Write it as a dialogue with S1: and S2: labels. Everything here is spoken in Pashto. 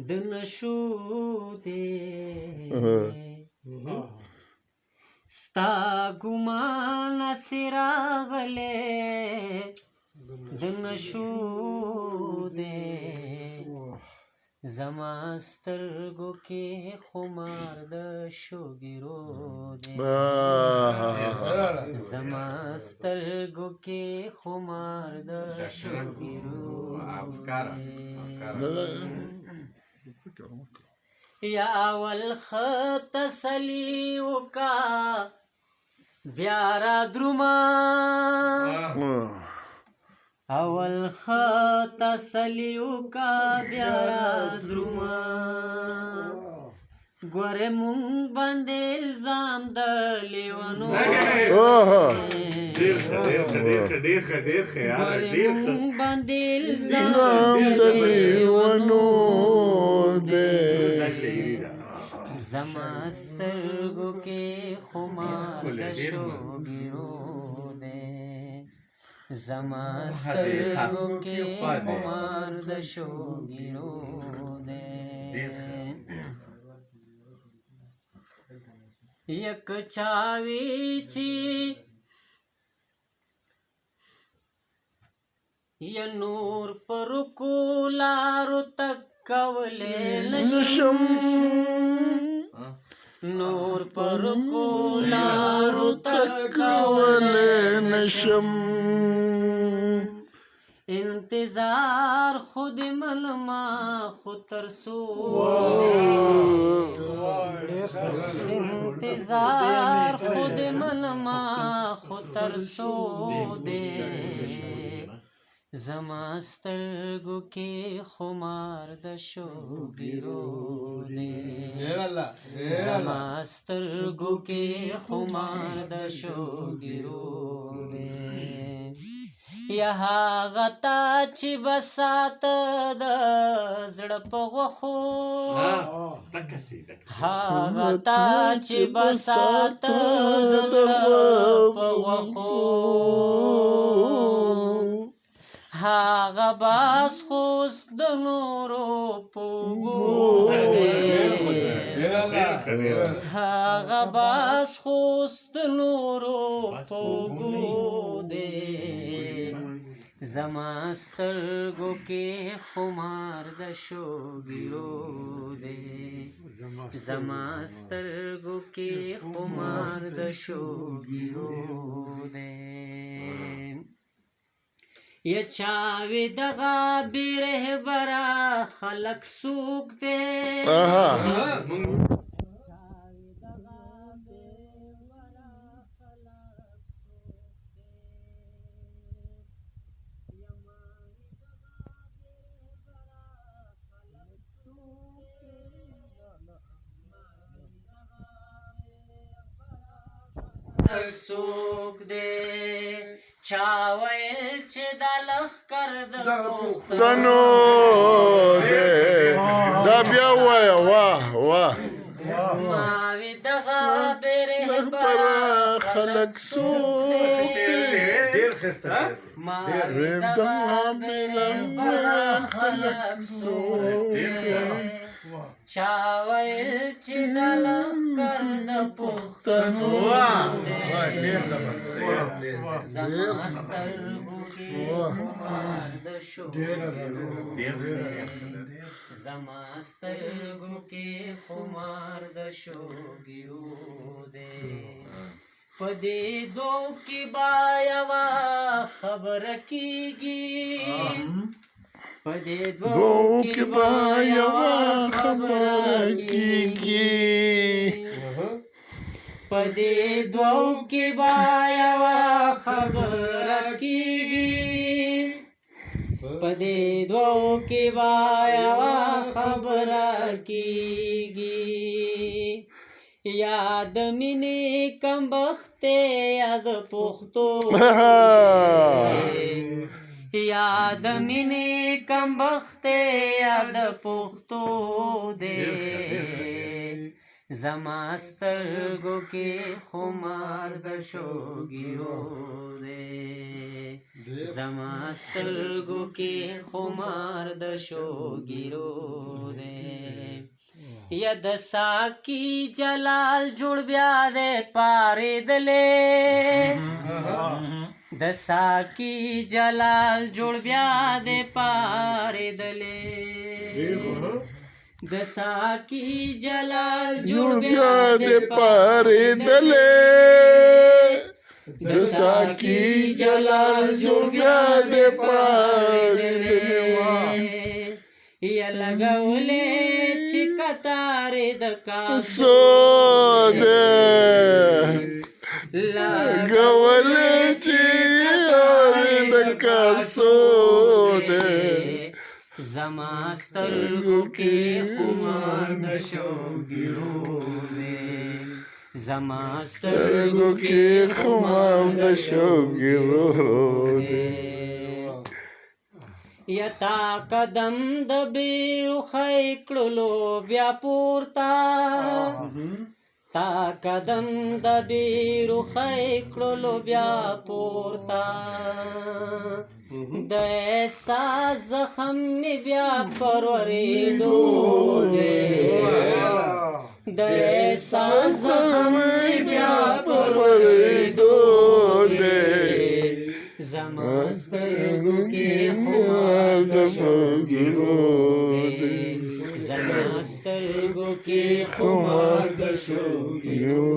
S1: د نشو دی ستا ګمان سراغله د نشو دی زما سترګو کې خمار د شوګیرو دی زما سترګو کې خمار د شوګیرو یا اول خط تسلی وکا بیا را دروما اول خط تسلی وکا بیا را دروما ګوره مونږ باندې الزام د لیونو مونږ باندې الزام د لیونو زما سترګو کې خمار د شوګیرو دی زما سترګو کې خمار د شوګیرو دی یک چاوي چې یا نور پر کولارو تک کولې نشم نور پر کولارو تک کولې نشم انتظار خود ملما خود ترسو انتظار خود ملما خود ترسو دے زما سترګو کې خمار د شوګیرو دی زما سترګو کې خمار د شوګیرو دی یا هغه تا چې بسات د زړه په غوښو هغه تا چې بسات د زړه په غوښو هغه باس خوست د نورو پوګو هغه باس خوست د نورو پوګو دی زما سترګو کې خمار د شوګیرو دی زما سترګو کې خمار د شوګیرو دی یا چاوی دغا بیره برا خلق سوک دے سوک دے چاویل چې د لښکر د پښتنو
S2: دی دا بیا ووایه واه واه
S1: ماوی دغه برهبره
S2: خلک څوک
S1: دی ماوی دغه برهبره خلک څوک دی چاویل چې د لښکر د پښتنو زما سترګو کې خمار د شوګیرو زما سترګو کې خمار د شوګیرو دی په دې دو کې با یوه خبره کېږي په دې دو کې با یوه خبره کېږي په دې دو کې با یوه خبره کېږي په دې دو کې با یوه خبره کېږي یا د مینې کمبختې یا د پښتو یا د مینې کمبختې یا د پښتو دی زما سترګو کې خمار د شوګیرو دی زما سترګو کې خمار د شوګیرو دی یا د ساکی جلال جوړ بیا دی پارېدلې د ساکی جلال جوړ بیا دی پارېدلې د ساکی جلال
S2: جوړ بیا دې پارېدلې د ساکی جلال جوړ بیا دې پارېدلې
S1: یا لګولې چې کتارې د
S2: سو دې لګولې چې کتارې د کاسو دې
S1: زما سترګو کې خمار د شوګیرو دی زما سترګو کې
S2: خمار د شوګیرو دی
S1: یا تا قدم د بیرخی کړلو بیا پورته تا قدم د بیرخی کړلو بیا پورته د احساس زخم می بیا پروریدو دی د احساس زخم می بیا پروریدو دی زما سترګو کې خمار د شوګیرو دی زما سترګو کې خمار د شوګیرو